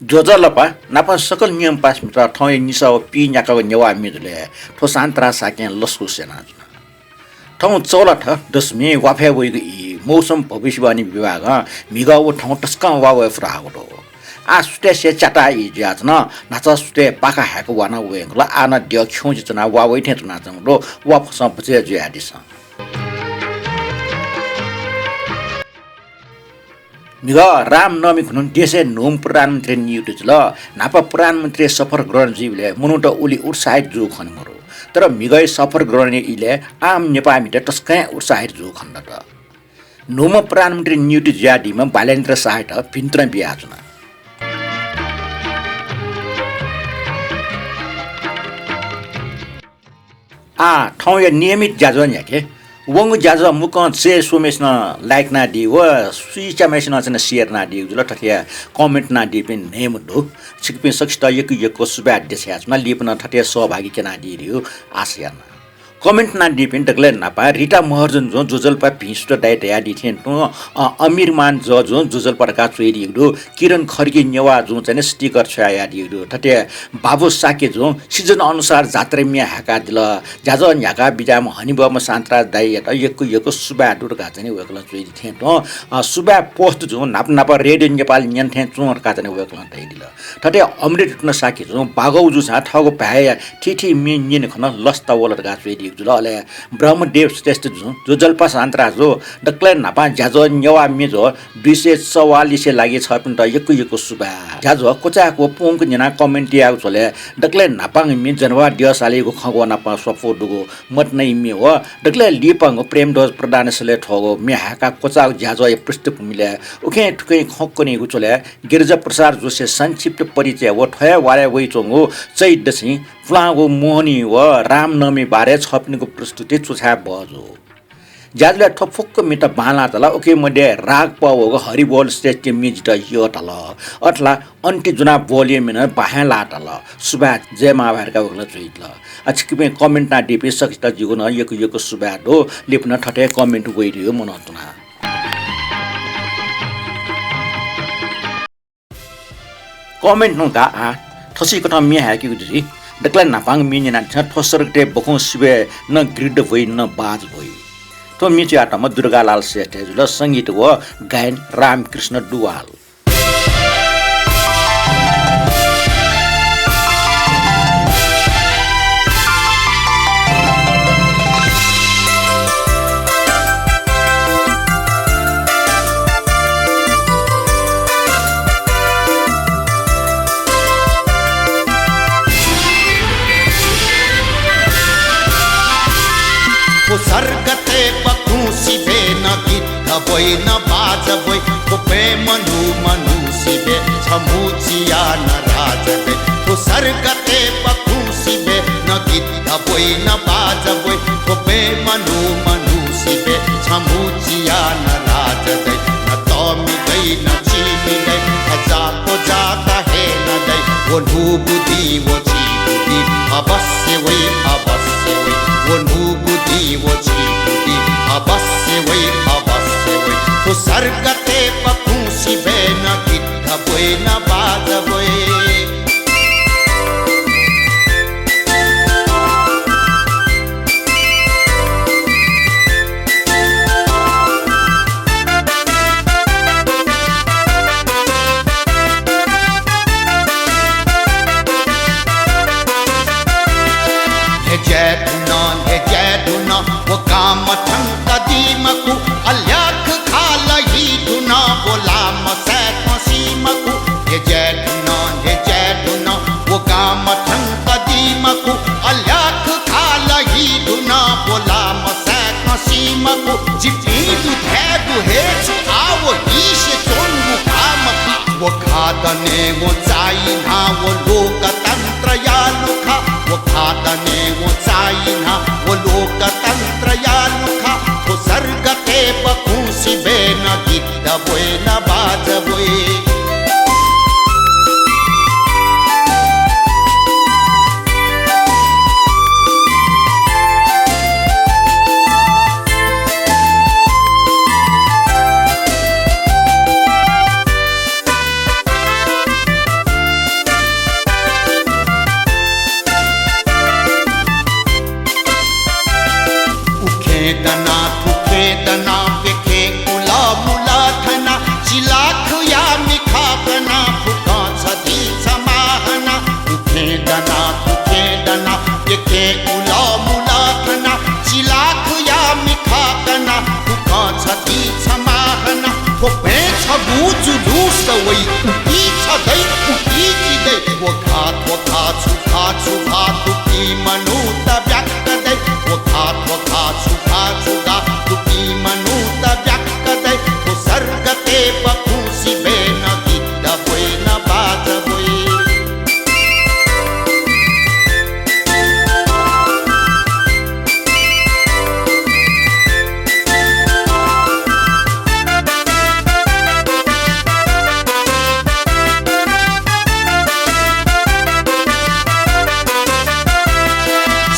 조절라파 나파 सकल नियम पास मित्र ठौय निसा पि न्याका नेवा मिजले ठोसान्त्रा साके लसुसेना ठौ 14 दशमी वाफे वइगि मौसम भविष्यवाणी विभाग मिगाव ठौ टस्का वावे फ्रागो आ सुते से चाटा इ ज्याजना नाचा सुते पाका हाको वाना वेंगला आना ड्य ख्योजि जना वावे थे जना जंगलो वाफस बचे ज्यादिस मिगा रामनवमी खुनु देशे नोम प्रधानमन्त्री नियुक्त ल नापा प्रधानमन्त्री सफर ग्रहण जीवले मुनुट उली उत्साहित जो खनमरो तर मिगै सफर ग्रहण इले आम नेपामी त टस्कै उत्साहित जो खन्न त नोम प्रधानमन्त्री नियुक्त ज्यादिमा बालेन्द्र साहित भिन्त्र बियाजना ठाउँ या नियमित जाजन याके वंग जाज मुक से सोमेस न लाइक ना दी व सुइचा मेस न चन शेयर ना दी जुल ठथिया कमेन्ट ना दी पिन नेम दो छिकपिन सक्स्ता यक सुबा देस्यास न लिपन ठथिया सहभागी केना दी रियो आसिया कमेन्ट ना दी पिन टकले नापा रिटा महर्जन जो जुजलपा भिस्ट दाइ दया दी थिन तो अमीरमान जो जुजलपा का चोइरी दो किरण खर्की नेवा जो चाहिँ स्टिकर छया दी दो ठथिया बाबु साके जो सिजन अनुसार जात्रा मिया हाका दिल जाज न्याका बिजाम हनिबम सान्त्रा दाइ यक सुबा दुर्गा चाहिँ वेकला चोइरी थिन तो सुबा पोस्ट जो नाप रेडियो नेपाल न्यन थिन चोर का चाहिँ वेकला दाइ दिल ठथिया अमृत न साके जो बागौ जो छ ठगो पाए ठिठी मि निन खन लस्ता वलर गा चोइरी जुलले ब्रह्मदेव श्रेष्ठ जो जल्पा सान्त्रा जो डक्ले नापा ज्याजो नेवा मेजो 244 लागि छ पिन त यक सुबा ज्याजो कोचाको पोंक निना कमेन्ट या झोले डक्ले नापाङ मि जनवा दियसालेको खगो नापा सफो दुगो मत नै मि हो डक्ले लिपङ प्रेम दोज प्रदानसले ठगो मि हाका कोचा ज्याजो पृष्ठभूमिले उखे ठुकै खक्कने गुचोले गिरिजा प्रसाद जोसे संक्षिप्त परिचय व ठय वाले वइ चोंगो चैदसी फ्लागो मोहनी व रामनवमी बारे छप्नेको प्रस्तुति चुछा बजो ज्याजले ठफुक्क मिट बाला तला ओके मध्ये राग पावो हरिबोल स्टेट मिजिट यो तल अट्ला अन्ति जुना बोलिए मिन बाहेला तल सुबा जय महाभारतका वगला चुइतल अछिकमे कमेन्ट ना डिपि सकिता जिगुन यक सुबा दो लिपन ठटे कमेन्ट गइरियो मनतुना कमेन्ट नुका ठसी कथा मि हाकी गुजी डक्ला नापाङ मिनिना छ ठसरटे बखौ सिबे न ग्रिड भइ न बाज भइ तो मिची आटामा दुर्गालाल श्रेष्ठ जुल संगीत व गायन रामकृष्ण दुवाल सरगते बखूसी बे न गीत बोय न बाज बोय पे मनु सिबे छमुचिया न राज बे तो सरगते बखूसी बे न गीत बोय न बाज बोय पे मनु सिबे छमुचिया न राज बे न तो मि गई न चीमी गई खजा को जाता है न गई वो बुद्धि वो ची बुद्धि अवश्य वही वो बुद्धि वो ची बुद्धि अवश्य वही तो सरगते पखूसी बे न गिद्ध बोय न बाज बोय वो काम ठंक दीमकु अल्याख खाल ही धुना बोला मसैक मसीमकु हे जय धुना वो काम ठंक दीमकु अल्याख खाल ही धुना बोला मसैक मसीमकु जिपी दुधे छु आवो ईश चोंगु काम वो खादने वो चाइना वो लोकतंत्र या लुखा वो खादने वो चाइना वो लोकतंत्र या लुखा वो सरगते बखूसी बे न गिद्ध बोय न बाज बोय सवै उकी छदै उकी जिदै वो खा छु तुकी मनु त व्याक्दै वो खा छु गा तुकी मनु त व्याक्दै वो सर्गते बखुसी बेन गीत बोइ न बाज बोइ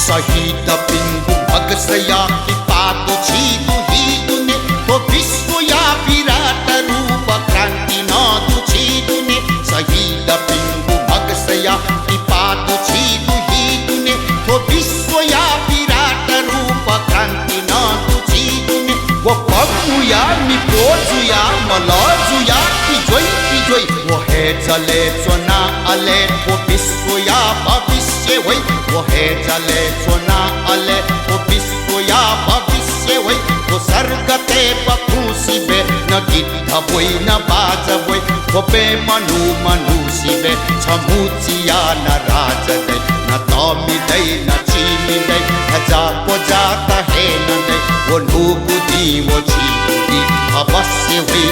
शहीद पिंगु भगसया की पातो छीदु हिदुने तो विश्व या विराट रूप क्रांति न दुछीदुने शहीद पिंगु भगसया की पातो छीदु हिदुने तो विश्व या विराट रूप क्रांति न दुछीदुने वो पपुया मिपोजुया मलजुया पिजोई वो है चले चोना अले वो विश्व या भविष्य होई वो है चले चोना अले वो विश्व या भविष्य होई वो सर्गते बखुसी बे न गीत बोइ न बाज बोइ वो बे मनु सिबे छमुचिया न राज दे न तमिदै न चिमिदै हजा पोजा त हे न दे वो नुगुदी वो छिगुदी अवश्य होई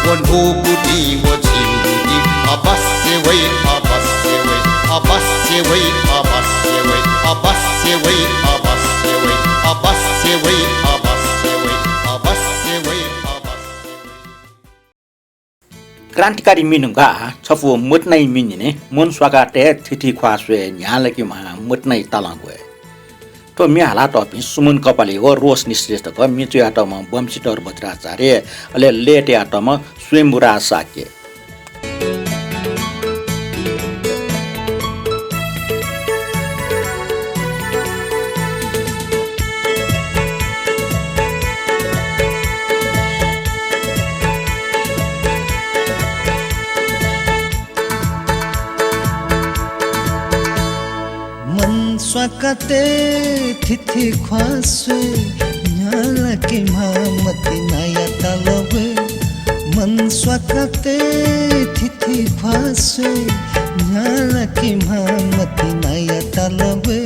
वो नुगुदी वो छिगुदी अवश्य होई क्रान्तिकारी मिनुगा छफु मुत्नै मिनिने मुन स्वागाटे थिथि ख्वास्वे न्यालकी मा मुत्नै तलागवे तो मिहाला टपि सुमुन कपाली हो रोस निश्रेष्ठ क मिचु आटम बमसिटर भद्राचार्य अले लेट आटम स्वयंबुरा साके स्वाकते थिथि ख्वास्वे न्यालकी मामति नया तलवे मन स्वाकते थिथि ख्वास्वे न्यालकी मामति नया तलवे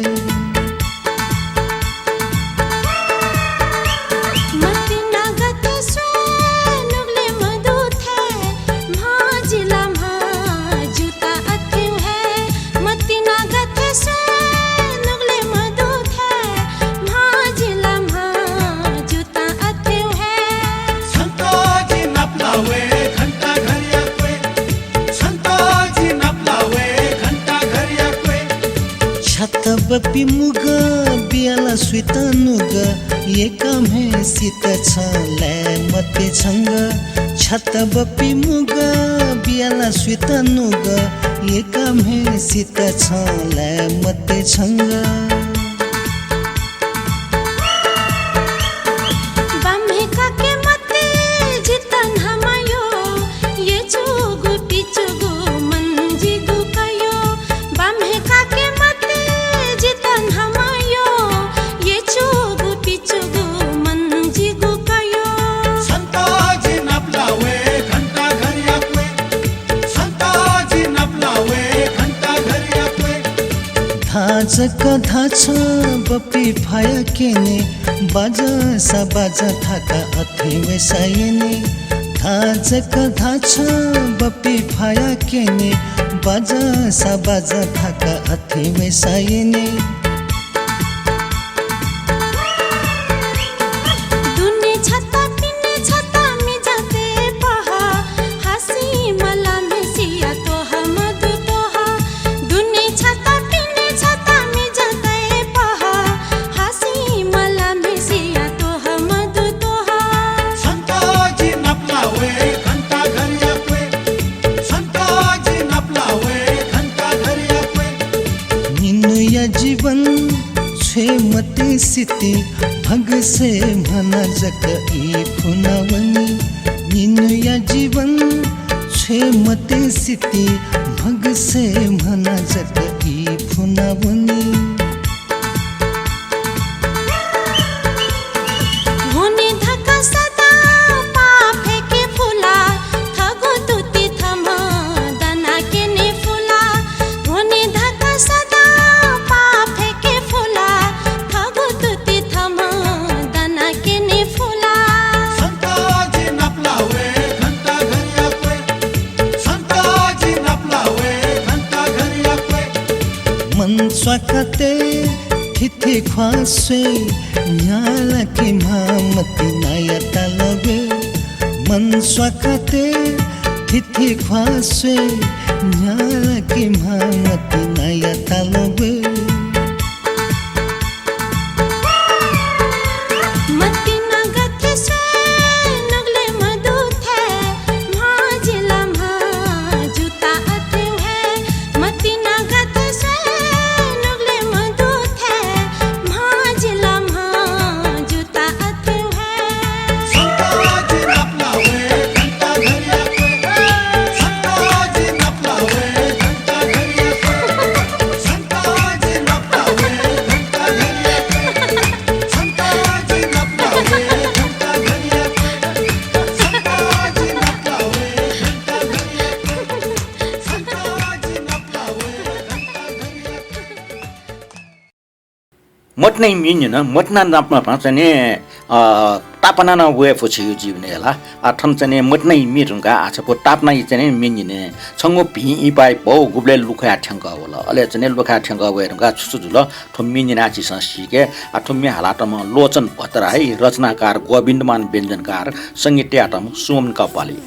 बपी मुगा बियाला स्वितानुगा ये काम है सीत छले मते छंग छत बपी मुगा बियाला स्वितानुगा ये काम है सीत छले मते छंग कथा छ बपी फाया केने बाजा सा बाजा थाका अथे वैसायने थाज कथा छ बपी फाया केने बाजा सा बाजा थाका अथे वैसायने सिति भग से मना जक ई फुनावनी निनु या जीवन छे मते सिति भग से मना जक ई फुनावनी होने धक्का सदा पापे के फुला थगो स्वाकते थिथे ख्वासै न्याला के मामती नाया तालबे मन स्वाकते थिथे ख्वासै न्याला के मामती नाया तालबे मट्नै मिन्यन मट्ना नापमा चाहिँ तापना न वे फुछि यो जीवने होला ठन चाहिँ मट्नै मिरुगा आछपो तापना चाहिँ मिन्यने छंगो भि इपाइ पौ गुब्ले लुखा ठ्यांग होला अले चाहिँ लुखा ठ्यांग वेरुगा छुछु जुल ठो मिन्यना छि सिके ठुम्मे हालाटमा लोचन भत्रा है रचनाकार गोविन्दमान व्यञ्जनकार संगीतयाटम सुमन कपाली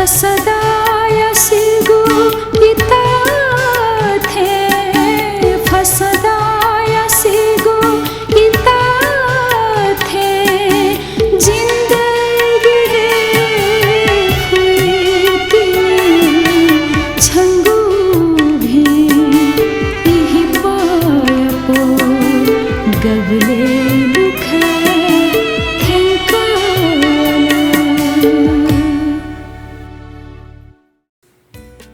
सदा यसिगु पिता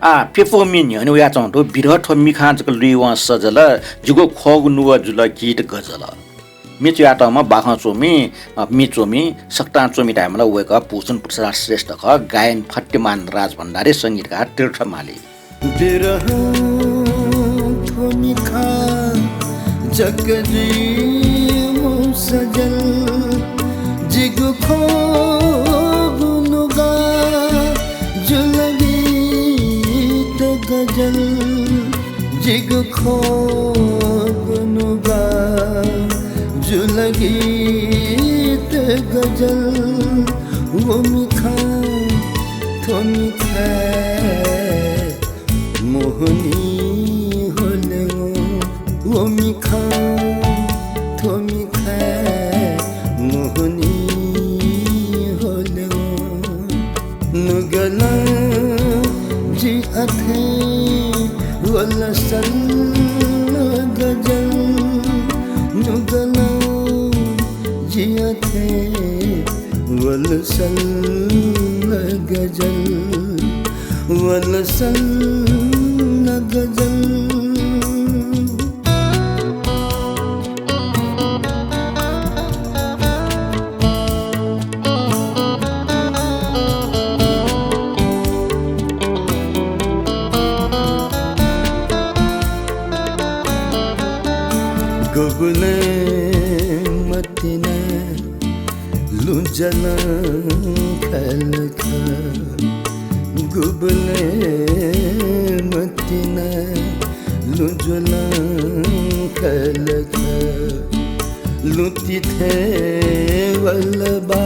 पेपो मिन्यो नि उया चौं तो बिरह ठो मिखान जक लिवा सजल जुगो खोग नुवा जुल गीत गजल मिचु यातमा बाखा चोमी मिचोमी सक्ता चोमी टाइमला उएका भूषण प्रसाद श्रेष्ठ ख गायन फट्टिमान राज भण्डारी संगीतकार तीर्थमाली बिरह ठो मिखान जक लिवा सजल जिगु खोग नुवा जुल गजल जिग खोग नुगा जुलगीत गजल वो मिखा थो मिखा मोहनी होले वो मिखा थो मिखा मोहनी होले नुगला जी अथे वलसल गजल नुगला जी अथे वलसल गजल वलसल गजल गुबले मतिने लुंजना खलख गुबले मतिने लुंजना खलख लुटी थे वल्लबा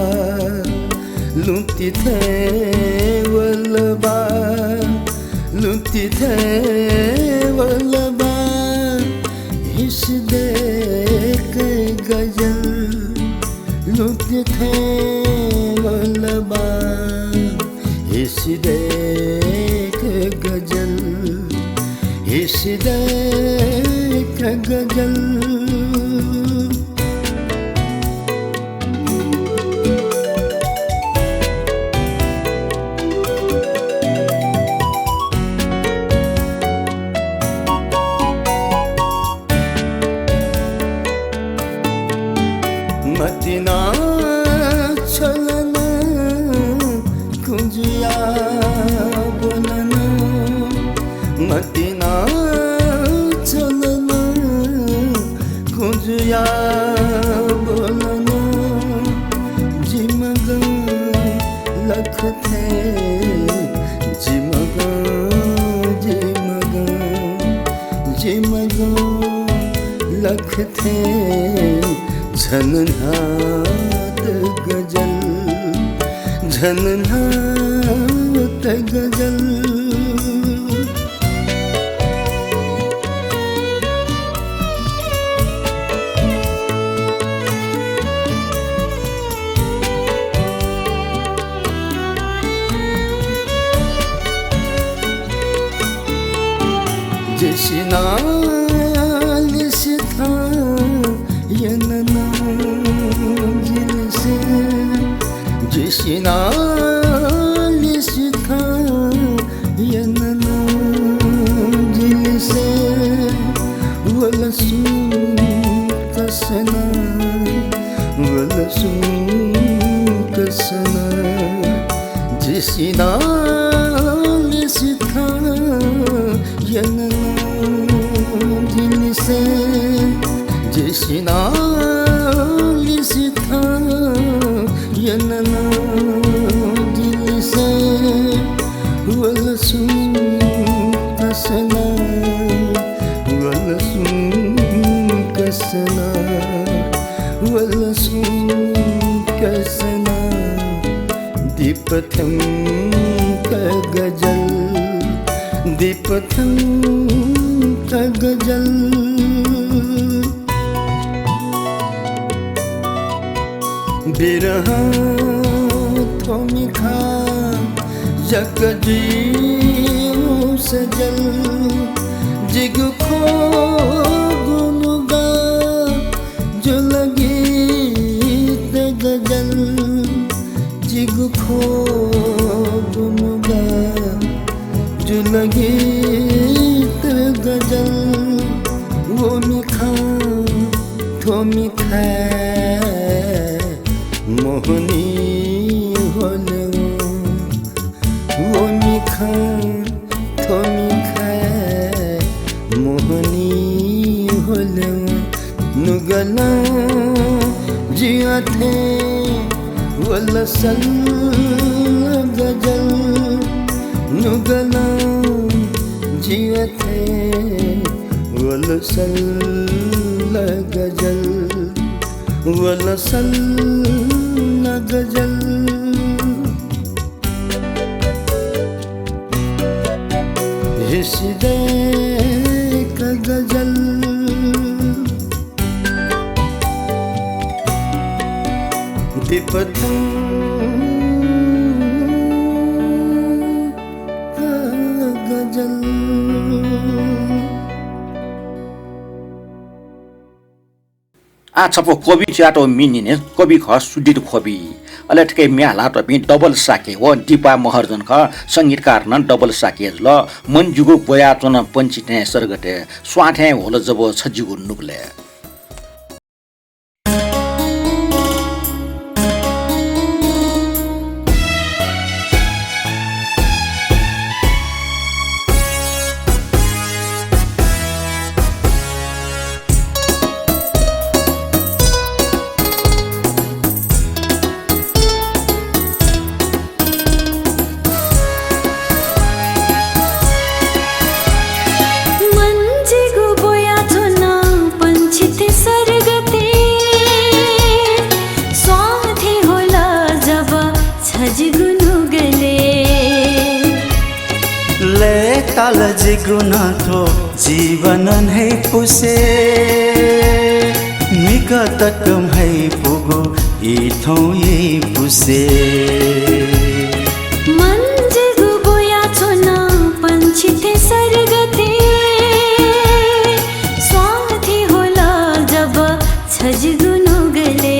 लुटी थे वल्लबा लुटी थे वल्लबा इस देख गजल लुटे थे वल्लबा इस देख गजल इस देख गजल मतिना छलना कुंजिया बोलना मतिना छलना कुंजिया बोलना जिमग लख थे जिमग जिमग जिमग लख थे झननाथ गजल झननाथ गजल जिसना लिखा यनना जिल से जिसना लिखा यनना जिल से वलसू कसना वलसू कसना जिसना लिखा यनना दिल से जिसना लिखा यनना दिल से वलसू कसना वलसू कसना वलसू कसना दीपथम का गजल दीपथम का गजल बिरह थो मिखा जग जीव सजल जिग खोग नुगा जो लगीत गजल जिग खोग नुगा जो गीत गजल वो मिखा थो मिखा मोहनी होले वो मिखा थो मिखा मोहनी होले नुगला जिया थे वलसल गजल नुगला जिया थे वलसल गजल वलसल गजल हिस्से का गजल दिपतों का गजल आछपो कवि च्याटो मिनिने कवि ख सुडित खोबी अलटके म्याला तपि डबल साके व दिपा महर्जन ख संगीतकार न डबल साके ल मनजुगो बोयाचोन पञ्चिते सरगटे स्वाठे होल जब छज्जुगु नुगले ताल जिगुना थो जीवन है पुसे निकटकम है पुगो इथो ये पुसे मन जिगु बोया चोना पंछिते सरगते स्वार्थी होला जब छजगुनु गले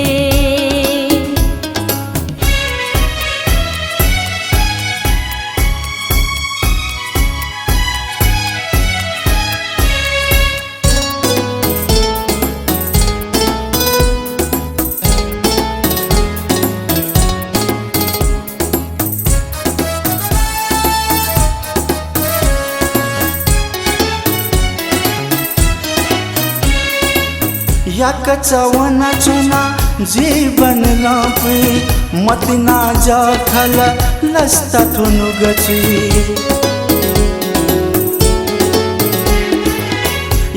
या कचवना चुना जीवन लापे मतना जा खल लस्ता थुनु गची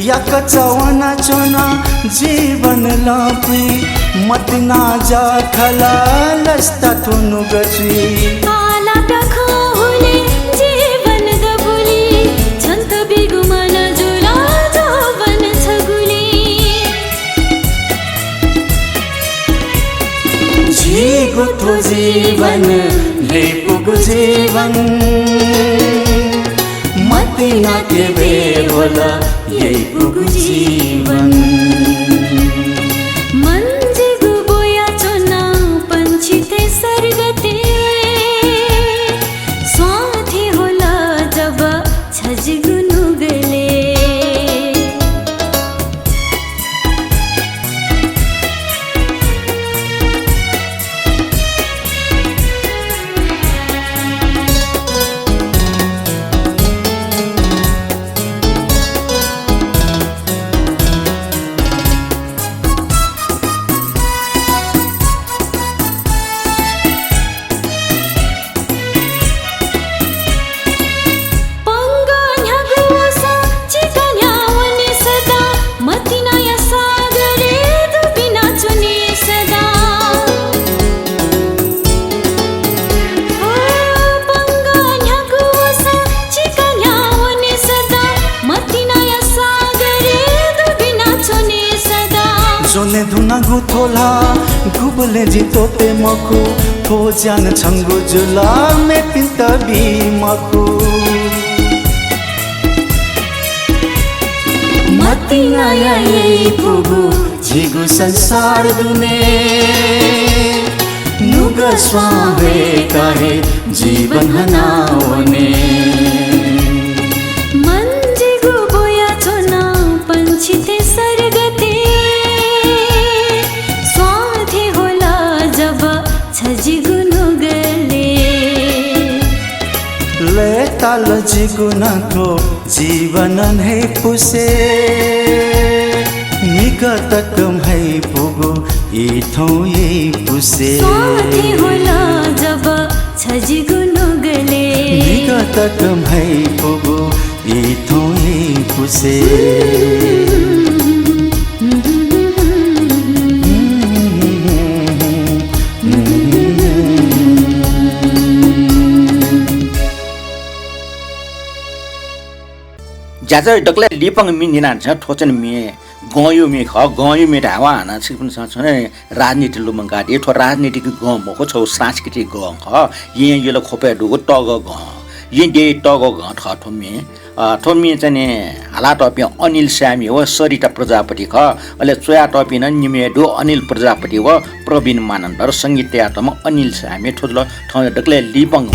या कचवना चुना जीवन लापे मतना जा खल लस्ता थुनु गची काला टखो हुले जीवन दबुली छन्त बिगुमन जुला जवन छगुली जीगो तो जीवन ले पुगु जीवन मतिना के बेरोला ये पुगु जीवन मन जिगु बोया चोना पंछिते सरगते स्वार्थी होला जब छजगुनु गले जोने धुना गुथोला गुबले जितोते मखु थो जान छंगु जुला में पिंत भी मखु मतिना ये पुगु जिगु संसार दुने नुग स्वावे काहे जीवन हनावने ताल जिगुनको जीवन है पुसे निकटकम है पुगो यी ठाउँ यही पुसे साथी होला जब छजिगुनु गले निकटकम है पुगो यी ठाउँ यही पुसे ज्याजा डक्ले लिपङ मिन्दिना छ ठोचन मि गयो मि ख गयो मि ढावा हाना छिपन छ राजनीति लुमंगा दे थो राजनीतिक ग मको छ सांस्कृतिक ग ख ये यले खोपे दुगो टग ग ये दे टग ग ठ थोमि थोमि चाहिँ हाला टपि अनिल स्यामी हो सरिता प्रजापति ख अले चोया टपि न निमेडो अनिल प्रजापति हो प्रवीण मानन्द र संगीत यातम अनिल स्यामी ठोजल ठ डक्ले लिपङ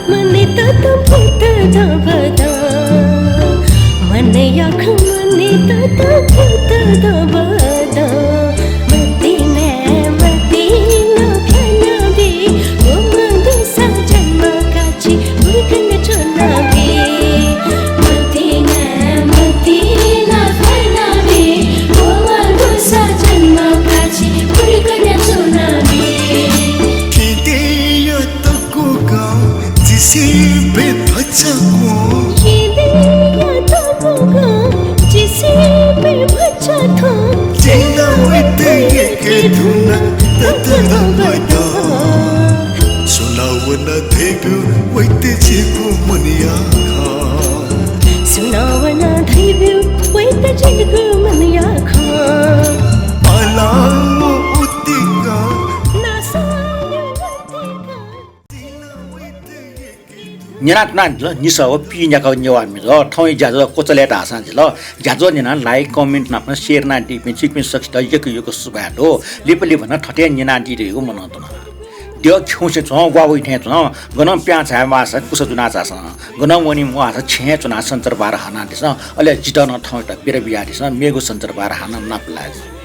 मन तत Nyanak lo nisa o pi nya ka nyawan mi lo thoi jazo ko chale ta san lo jazo ni na like comment na share na di pin chik pin sak ta yek yek su ba lo lip lip na thate ni na di de go mon to na dio chung se chong wa wi the chong go na pya cha ma sa ku sa tu na cha sa go na woni mo sa che chu na santar bar ha na de sa ale jita na thoi ta pira biya de sa me go santar bar ha na na pla